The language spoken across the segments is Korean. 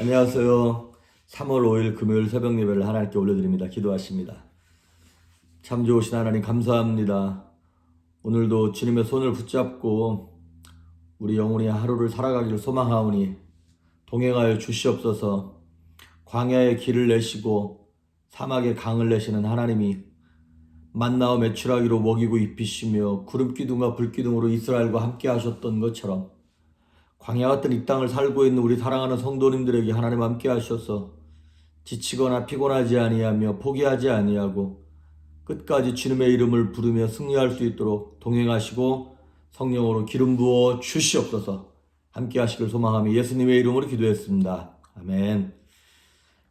안녕하세요. 3월 5일 금요일 새벽 예배를 하나님께 올려드립니다. 기도하십니다. 참 좋으신 하나님 감사합니다. 오늘도 주님의 손을 붙잡고 우리 영혼이 하루를 살아가기를 소망하오니 동행하여 주시옵소서. 광야의 길을 내시고 사막의 강을 내시는 하나님이 만나와 메추라기로 먹이고 입히시며 구름기둥과 불기둥으로 이스라엘과 함께 하셨던 것처럼 광야 같은 이 땅을 살고 있는 우리 사랑하는 성도님들에게 하나님 함께 하셔서 지치거나 피곤하지 아니하며 포기하지 아니하고 끝까지 주님의 이름을 부르며 승리할 수 있도록 동행하시고 성령으로 기름 부어 주시옵소서. 함께 하시길 소망하며 예수님의 이름으로 기도했습니다. 아멘.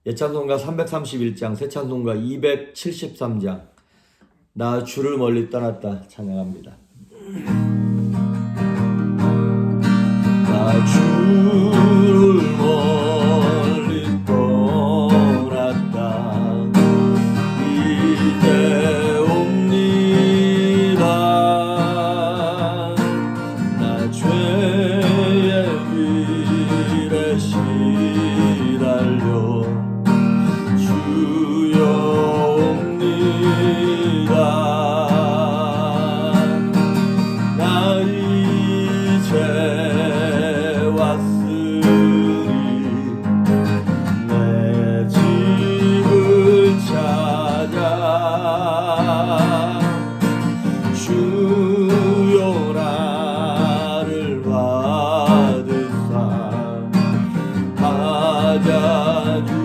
예찬송가 331장, 새찬송가 273장 나 주를 멀리 떠났다 찬양합니다. 나 주를 멀리 떠났다 이제 옵니다. 나 죄의 길에 시달려 주여 옵니다. 나 이제 주여 나를 받으사 맞아주소서.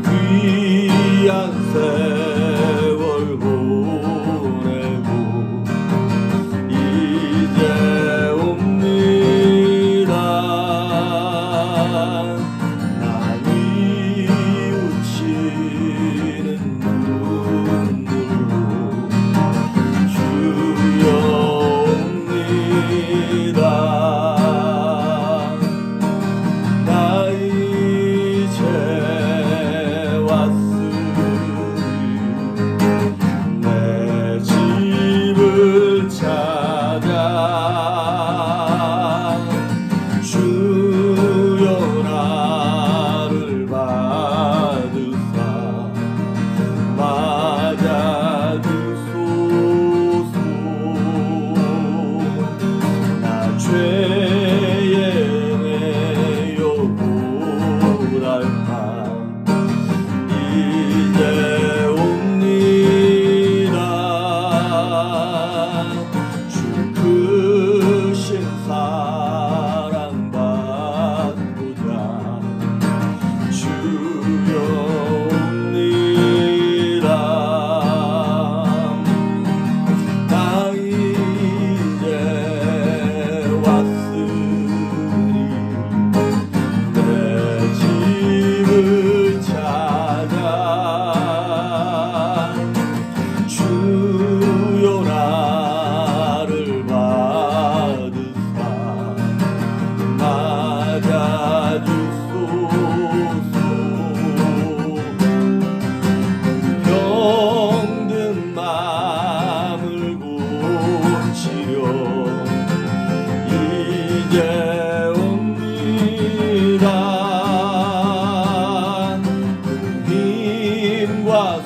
귀한 세월 보내고 이제 옵니다. 나 뉘우치는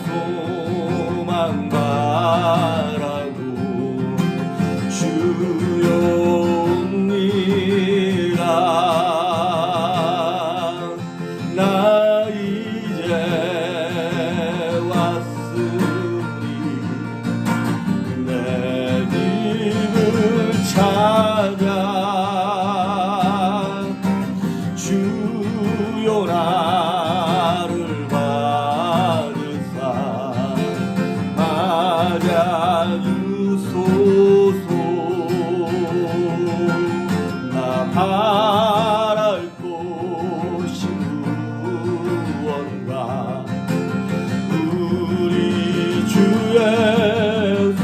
소망 바라고 주여 옵니다. 나 이제 왔으니 내 집을 찾아 주여 나를 맞아주소서. 나 바랄 곳이 무언가 우리 주 예수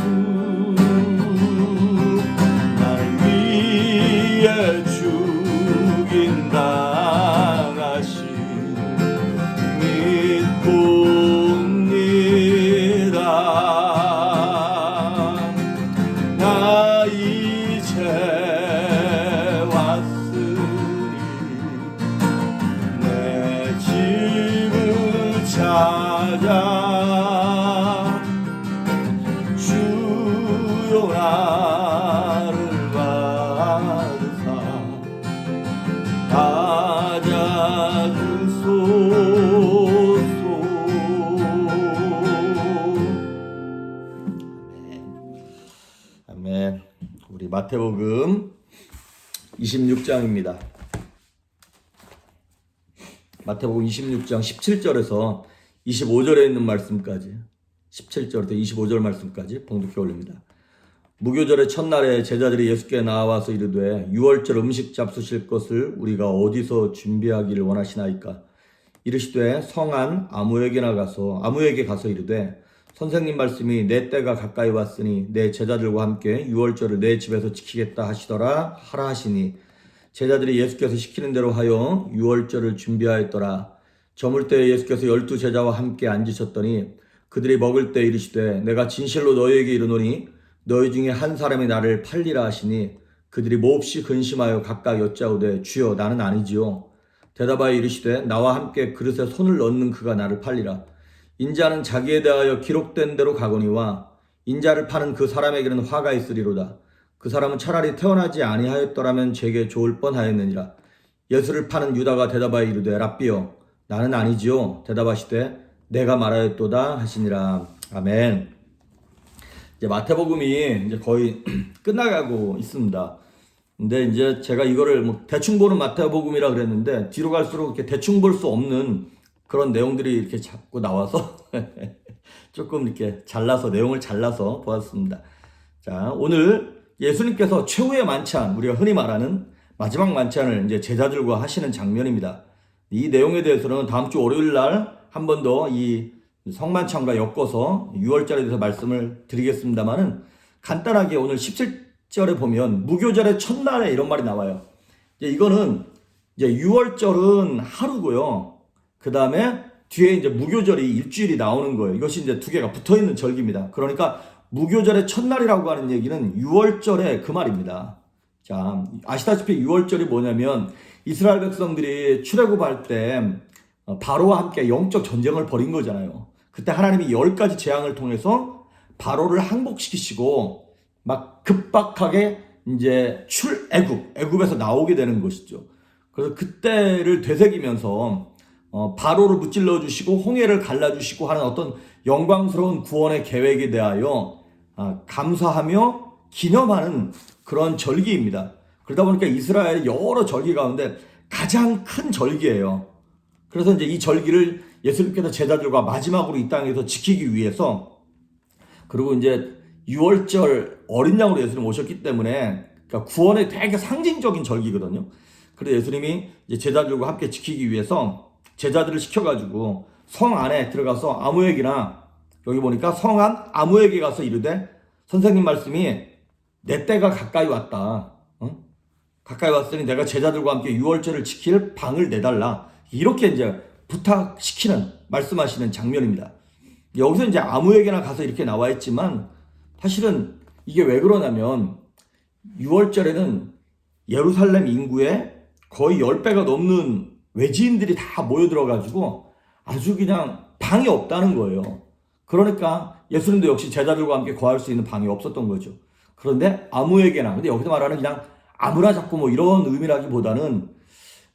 날 위해 죽인당하신 믿고 나 이제 마태복음 26장입니다. 마태복음 26장 17절에서 25절에 있는 말씀까지 17절부터 25절 말씀까지 봉독해 올립니다. 무교절의 첫날에 제자들이 예수께 나와서 이르되 유월절 음식 잡수실 것을 우리가 어디서 준비하기를 원하시나이까? 이르시되 성안 아무에게 가서 이르되 선생님 말씀이 내 때가 가까이 왔으니 내 제자들과 함께 유월절을 내 집에서 지키겠다 하시더라 하라 하시니 제자들이 예수께서 시키는 대로 하여 유월절을 준비하였더라. 저물 때에 예수께서 12 제자와 함께 앉으셨더니 그들이 먹을 때 이르시되 내가 진실로 너희에게 이르노니 너희 중에 한 사람이 나를 팔리라 하시니 그들이 몹시 근심하여 각각 여짜오되 주여 나는 아니지요. 대답하여 이르시되 나와 함께 그릇에 손을 넣는 그가 나를 팔리라. 인자는 자기에 대하여 기록된 대로 가거니와 인자를 파는 그 사람에게는 화가 있으리로다. 그 사람은 차라리 태어나지 아니하였더라면 제게 좋을 뻔하였느니라. 예수를 파는 유다가 대답하여 이르되 랍비여 나는 아니지요. 대답하시되 내가 말하였도다 하시니라. 아멘. 이제 마태복음이 이제 거의 끝나가고 있습니다. 근데 이제 제가 이거를 뭐 대충 보는 마태복음이라 그랬는데 뒤로 갈수록 이렇게 대충 볼 수 없는 그런 내용들이 이렇게 자꾸 나와서 조금 이렇게 내용을 잘라서 보았습니다. 자, 오늘 예수님께서 최후의 만찬, 우리가 흔히 말하는 마지막 만찬을 이제 제자들과 하시는 장면입니다. 이 내용에 대해서는 다음 주 월요일 날 한 번 더 이 성만찬과 엮어서 6월절에 대해서 말씀을 드리겠습니다만은 간단하게 오늘 17절에 보면 무교절의 첫날에 이런 말이 나와요. 이거는 이제 6월절은 하루고요. 그 다음에 뒤에 이제 무교절이 일주일이 나오는 거예요. 이것이 이제 두 개가 붙어 있는 절기입니다. 그러니까 무교절의 첫날이라고 하는 얘기는 6월절의 그 말입니다. 자, 아시다시피 6월절이 뭐냐면 이스라엘 백성들이 출애굽할 때 바로와 함께 영적 전쟁을 벌인 거잖아요. 그때 하나님이 10가지 재앙을 통해서 바로를 항복시키시고 막 급박하게 이제 애굽에서 나오게 되는 것이죠. 그래서 그때를 되새기면서 바로를 무찔러 주시고 홍해를 갈라 주시고 하는 어떤 영광스러운 구원의 계획에 대하여 감사하며 기념하는 그런 절기입니다. 그러다 보니까 이스라엘의 여러 절기 가운데 가장 큰 절기예요. 그래서 이제 이 절기를 예수님께서 제자들과 마지막으로 이 땅에서 지키기 위해서, 그리고 이제 6월절 어린 양으로 예수님 오셨기 때문에 그러니까 구원의 되게 상징적인 절기거든요. 그래서 예수님이 이제 제자들과 함께 지키기 위해서 제자들을 시켜가지고 성 안에 들어가서 아무에게나, 여기 보니까 성 안 아무에게 가서 이르되 선생님 말씀이 내 때가 가까이 왔다. 가까이 왔으니 내가 제자들과 함께 6월절을 지킬 방을 내달라. 이렇게 이제 부탁시키는, 말씀하시는 장면입니다. 여기서 이제 아무에게나 가서 이렇게 나와 있지만 사실은 이게 왜 그러냐면 6월절에는 예루살렘 인구의 거의 10배가 넘는 외지인들이 다 모여들어가지고 아주 그냥 방이 없다는 거예요. 그러니까 예수님도 역시 제자들과 함께 거할 수 있는 방이 없었던 거죠. 그런데 아무에게나, 근데 여기서 말하는 그냥 아무나 잡고 뭐 이런 의미라기보다는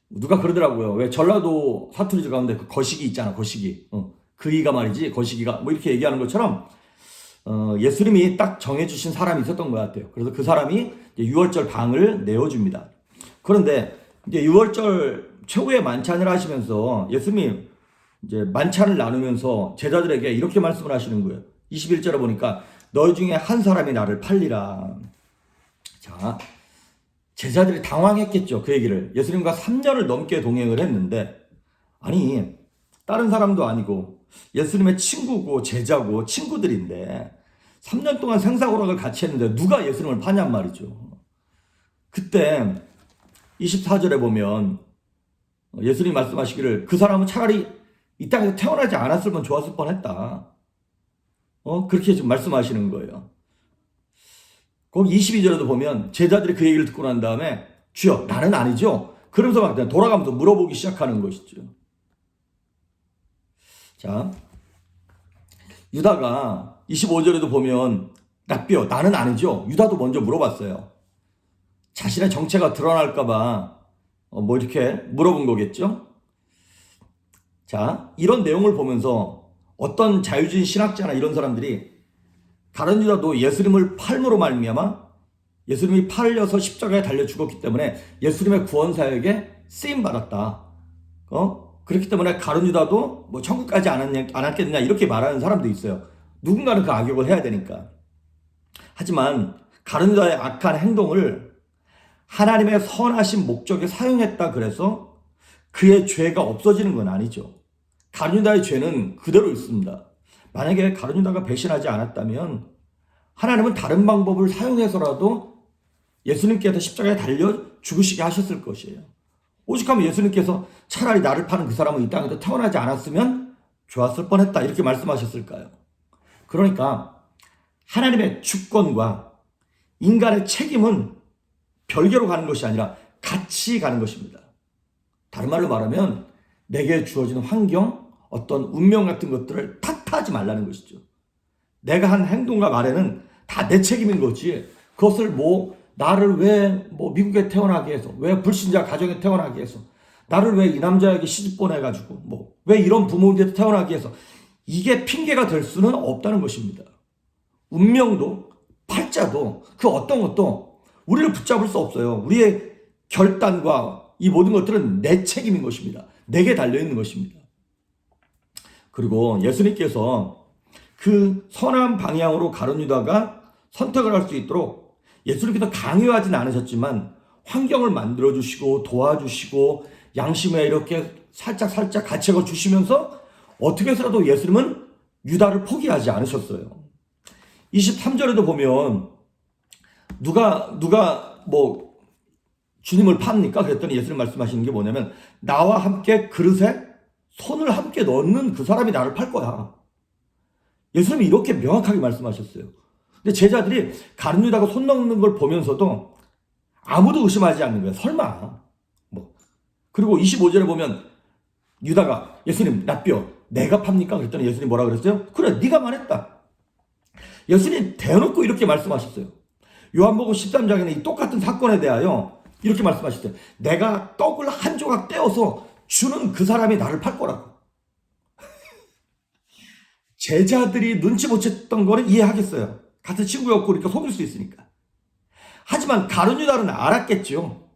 누가 그러더라고요. 왜 전라도 사투리 가운데 그 거시기 있잖아, 거시기. 그이가 말이지, 거시기가. 뭐 이렇게 얘기하는 것처럼, 예수님이 딱 정해주신 사람이 있었던 것 같아요. 그래서 그 사람이 6월절 방을 내어줍니다. 그런데 이제 6월절 최후의 만찬을 하시면서 예수님이 이제 만찬을 나누면서 제자들에게 이렇게 말씀을 하시는 거예요. 21절에 보니까 너희 중에 한 사람이 나를 팔리라. 자, 제자들이 당황했겠죠. 그 얘기를. 예수님과 3년을 넘게 동행을 했는데, 아니 다른 사람도 아니고 예수님의 친구고 제자고 친구들인데 3년 동안 생사고락을 같이 했는데 누가 예수님을 파냔 말이죠. 그때 24절에 보면 예수님 말씀하시기를 그 사람은 차라리 이 땅에서 태어나지 않았으면 좋았을 뻔했다. 그렇게 지금 말씀하시는 거예요. 거기 22절에도 보면 제자들이 그 얘기를 듣고 난 다음에 주여 나는 아니죠. 그러면서 막 돌아가면서 물어보기 시작하는 것이죠. 자, 유다가 25절에도 보면 랍비여 나는 아니죠. 유다도 먼저 물어봤어요. 자신의 정체가 드러날까봐 뭐 이렇게 물어본 거겠죠. 자, 이런 내용을 보면서 어떤 자유주의 신학자나 이런 사람들이 다른 유다도 예수님을 팔므로 말미암아 예수님이 팔을 려서 십자가에 달려 죽었기 때문에 예수님의 구원 사역에 쓰임 받았다. 그렇기 때문에 가룟 유다도 뭐 천국 가지 않았겠느냐 이렇게 말하는 사람도 있어요. 누군가는 그 악역을 해야 되니까. 하지만 가룟 유다의 악한 행동을 하나님의 선하신 목적에 사용했다 그래서 그의 죄가 없어지는 건 아니죠. 가룟 유다의 죄는 그대로 있습니다. 만약에 가룟 유다가 배신하지 않았다면 하나님은 다른 방법을 사용해서라도 예수님께서 십자가에 달려 죽으시게 하셨을 것이에요. 오직하면 예수님께서 차라리 나를 파는 그 사람은 이 땅에도 태어나지 않았으면 좋았을 뻔했다 이렇게 말씀하셨을까요? 그러니까 하나님의 주권과 인간의 책임은 별개로 가는 것이 아니라 같이 가는 것입니다. 다른 말로 말하면 내게 주어진 환경, 어떤 운명 같은 것들을 탓하지 말라는 것이죠. 내가 한 행동과 말에는 다 내 책임인 거지. 그것을 나를 왜 미국에 태어나게 해서, 왜 불신자 가정에 태어나게 해서, 나를 왜 이 남자에게 시집 보내가지고, 왜 이런 부모인데 태어나게 해서, 이게 핑계가 될 수는 없다는 것입니다. 운명도, 팔자도, 그 어떤 것도 우리를 붙잡을 수 없어요. 우리의 결단과 이 모든 것들은 내 책임인 것입니다. 내게 달려있는 것입니다. 그리고 예수님께서 그 선한 방향으로 가룟 유다가 선택을 할 수 있도록 예수님께서 강요하진 않으셨지만 환경을 만들어주시고 도와주시고 양심에 이렇게 살짝 가책을 주시면서 어떻게 해서라도 예수님은 유다를 포기하지 않으셨어요. 23절에도 보면 누가 주님을 팝니까? 그랬더니 예수님 말씀하시는 게 뭐냐면 나와 함께 그릇에 손을 함께 넣는 그 사람이 나를 팔 거야. 예수님이 이렇게 명확하게 말씀하셨어요. 근데 제자들이 가룟 유다가 손 넣는 걸 보면서도 아무도 의심하지 않는 거예요. 설마. 그리고 25절에 보면 유다가 예수님 납비어 내가 팝니까? 그랬더니 예수님 뭐라 그랬어요? 그래 네가 말했다. 예수님 대놓고 이렇게 말씀하셨어요. 요한복음 13장에는 이 똑같은 사건에 대하여 이렇게 말씀하셨어요. 내가 떡을 한 조각 떼어서 주는 그 사람이 나를 팔 거라고. 제자들이 눈치 못 챘던 거는 이해하겠어요. 같은 친구였고 이렇게 속일 수 있으니까. 하지만 가룟 유다는 알았겠죠.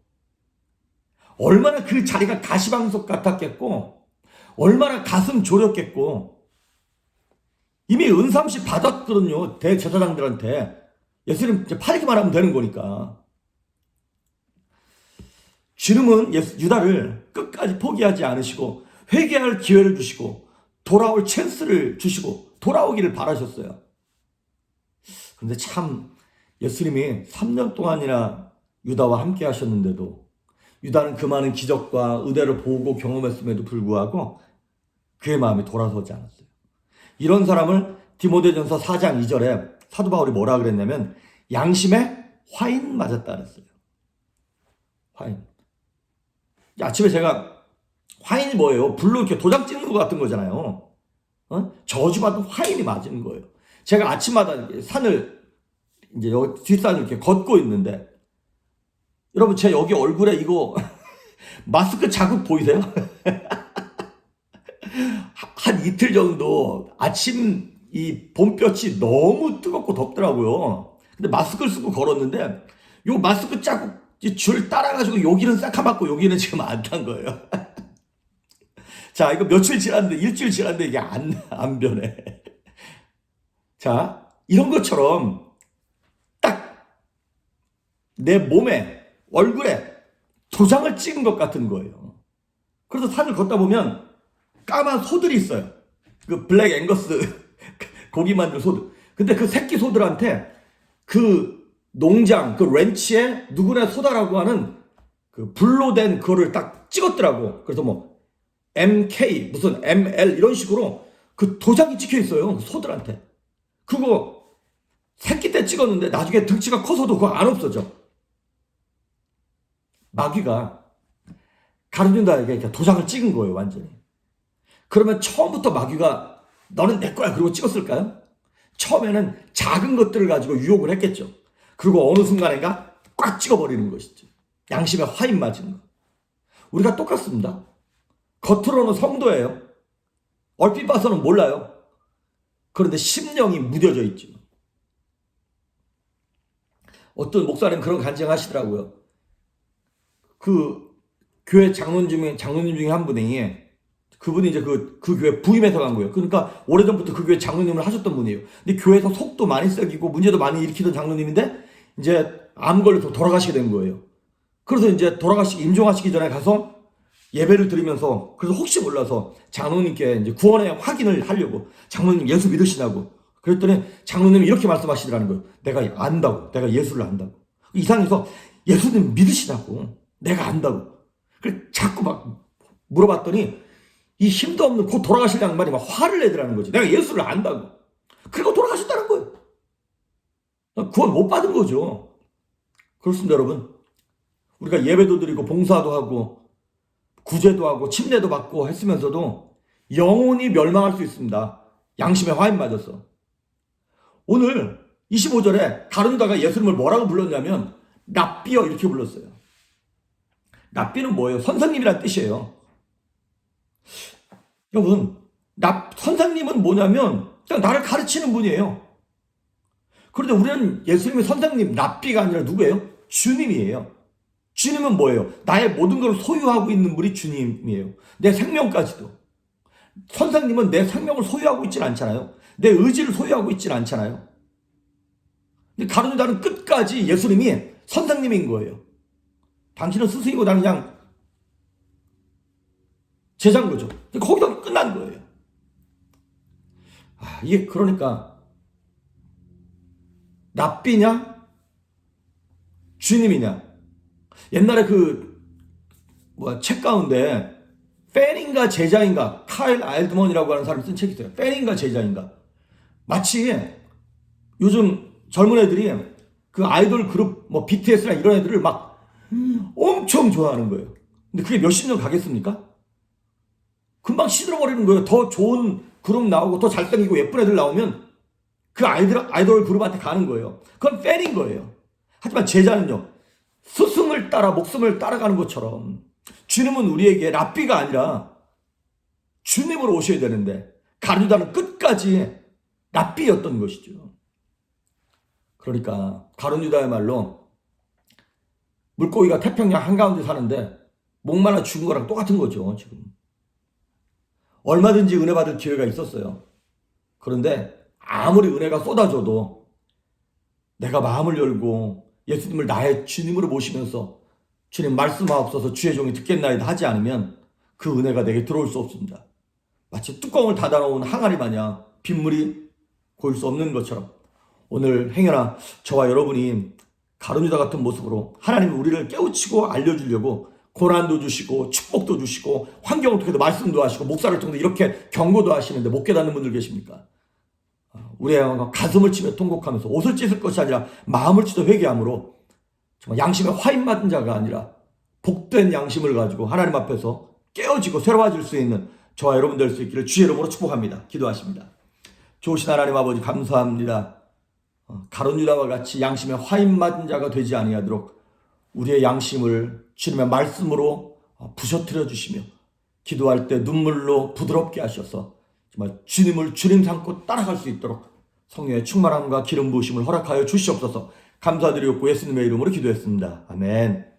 얼마나 그 자리가 가시방석 같았겠고 얼마나 가슴 졸였겠고 이미 은삼시 받았거든요. 대제사장들한테. 예수님 팔기만 하면 되는 거니까. 주님은 유다를 끝까지 포기하지 않으시고 회개할 기회를 주시고 돌아올 찬스를 주시고 돌아오기를 바라셨어요. 그런데 참 예수님이 3년 동안이나 유다와 함께 하셨는데도 유다는 그 많은 기적과 은혜를 보고 경험했음에도 불구하고 그의 마음이 돌아서지 않았어요. 이런 사람을 디모데전서 4장 2절에 사도 바울이 뭐라 그랬냐면 양심에 화인 맞았다 그랬어요. 화인. 아침에 제가 화인이 뭐예요? 불로 이렇게 도장 찍는 것 같은 거잖아요. 저주받은 화인이 맞은 거예요. 제가 아침마다 산을 이제 여기 뒷산을 이렇게 걷고 있는데 여러분 제 여기 얼굴에 이거 마스크 자국 보이세요? 한 이틀 정도 아침 이 봄볕이 너무 뜨겁고 덥더라고요. 근데 마스크를 쓰고 걸었는데 요 마스크 자국 줄 따라가지고 여기는 새카맣고 여기는 지금 안 탄 거예요. 자, 이거 며칠 지났는데, 일주일 지났는데 이게 안 변해. 자, 이런 것처럼 딱 내 몸에, 얼굴에 도장을 찍은 것 같은 거예요. 그래서 산을 걷다 보면 까만 소들이 있어요. 그 블랙 앵거스 고기 만든 소들. 근데 그 새끼 소들한테 그 농장, 그 렌치에 누구네 소다라고 하는 그 불로 된 그거를 딱 찍었더라고. 그래서 MK, 무슨 ML 이런 식으로 그 도장이 찍혀 있어요. 그 소들한테. 그거 새끼 때 찍었는데 나중에 등치가 커서도 그거 안 없어져. 마귀가 가룟 유다에게 도장을 찍은 거예요, 완전히. 그러면 처음부터 마귀가 너는 내 거야 그러고 찍었을까요? 처음에는 작은 것들을 가지고 유혹을 했겠죠. 그리고 어느 순간인가 꽉 찍어버리는 것이죠. 양심에 화인 맞은 거. 우리가 똑같습니다. 겉으로는 성도예요. 얼핏 봐서는 몰라요. 그런데 심령이 무뎌져 있죠. 어떤 목사님 그런 간증하시더라고요. 그 교회 장로님 중에 한 분이, 그분이 이제 그 교회 부임해서 간 거예요. 그러니까 오래전부터 그 교회 장로님을 하셨던 분이에요. 근데 교회에서 속도 많이 썩이고 문제도 많이 일으키던 장로님인데 이제 암 걸려서 돌아가시게 된 거예요. 그래서 이제 임종하시기 전에 가서 예배를 드리면서, 그래서 혹시 몰라서 장로님께 이제 구원의 확인을 하려고, 장로님 예수 믿으시냐고 그랬더니 장로님이 이렇게 말씀하시더라는 거예요. 내가 안다고. 내가 예수를 안다고. 이상해서 예수님 믿으시냐고. 내가 안다고. 그래 자꾸 막 물어봤더니 이 힘도 없는 곧 돌아가실 양반이 막 화를 내더라는 거지. 내가 예수를 안다고. 그리고 돌아가셨다는 거예요. 구원 못 받은 거죠. 그렇습니다, 여러분. 우리가 예배도 드리고 봉사도 하고 구제도 하고 침례도 받고 했으면서도 영혼이 멸망할 수 있습니다. 양심의 화인 맞아서. 오늘 25절에 다른 유다가 예수님을 뭐라고 불렀냐면 랍비여 이렇게 불렀어요. 랍비는 뭐예요? 선생님이란 뜻이에요. 여러분, 선생님은 뭐냐면 그냥 나를 가르치는 분이에요. 그런데 우리는 예수님의 선생님, 랍비가 아니라 누구예요? 주님이에요. 주님은 뭐예요? 나의 모든 걸 소유하고 있는 분이 주님이에요. 내 생명까지도. 선생님은 내 생명을 소유하고 있지는 않잖아요. 내 의지를 소유하고 있지는 않잖아요. 근데 가룟 유다는 끝까지 예수님이 선생님인 거예요. 당신은 스승이고 나는 그냥 제자인 거죠. 거기서 끝난 거예요. 이게 그러니까 랍비냐 주님이냐. 옛날에 책 가운데 팬인가 제자인가, 카일 알드먼이라고 하는 사람이 쓴 책이 있어요. 팬인가 제자인가. 마치 요즘 젊은 애들이 그 아이돌 그룹 BTS나 이런 애들을 막 엄청 좋아하는 거예요. 근데 그게 몇십 년 가겠습니까? 금방 시들어버리는 거예요. 더 좋은 그룹 나오고 더 잘생기고 예쁜 애들 나오면 그 아이돌 그룹한테 가는 거예요. 그건 팬인 거예요. 하지만 제자는요, 스승을 따라 목숨을 따라가는 것처럼 주님은 우리에게 랍비가 아니라 주님으로 오셔야 되는데 가룟 유다는 끝까지 랍비였던 것이죠. 그러니까 가룟 유다야말로 물고기가 태평양 한가운데 사는데 목말라 죽은 거랑 똑같은 거죠. 지금 얼마든지 은혜 받을 기회가 있었어요. 그런데 아무리 은혜가 쏟아져도 내가 마음을 열고 예수님을 나의 주님으로 모시면서 주님 말씀하옵소서 주의 종이 듣겠나이다 하지 않으면 그 은혜가 내게 들어올 수 없습니다. 마치 뚜껑을 닫아놓은 항아리 마냥 빗물이 고일 수 없는 것처럼 오늘 행여나 저와 여러분이 가룟 유다 같은 모습으로 하나님이 우리를 깨우치고 알려주려고 고난도 주시고 축복도 주시고 환경을 통해서 말씀도 하시고 목사를 통해서 이렇게 경고도 하시는데 못 깨닫는 분들 계십니까? 우리의 가슴을 치며 통곡하면서 옷을 찢을 것이 아니라 마음을 찢어 회개함으로 정말 양심의 화인 맞은 자가 아니라 복된 양심을 가지고 하나님 앞에서 깨어지고 새로워질 수 있는 저와 여러분 될 수 있기를 주의 이름으로 축복합니다. 기도하십니다. 좋으신 하나님 아버지 감사합니다. 가룟 유다와 같이 양심의 화인 맞은 자가 되지 아니하도록 우리의 양심을 주님의 말씀으로 부셔뜨려 주시며 기도할 때 눈물로 부드럽게 하셔서 정말 주님을 주님 삼고 따라갈 수 있도록 성령의 충만함과 기름 부으심을 허락하여 주시옵소서. 감사드리옵고 예수님의 이름으로 기도했습니다. 아멘.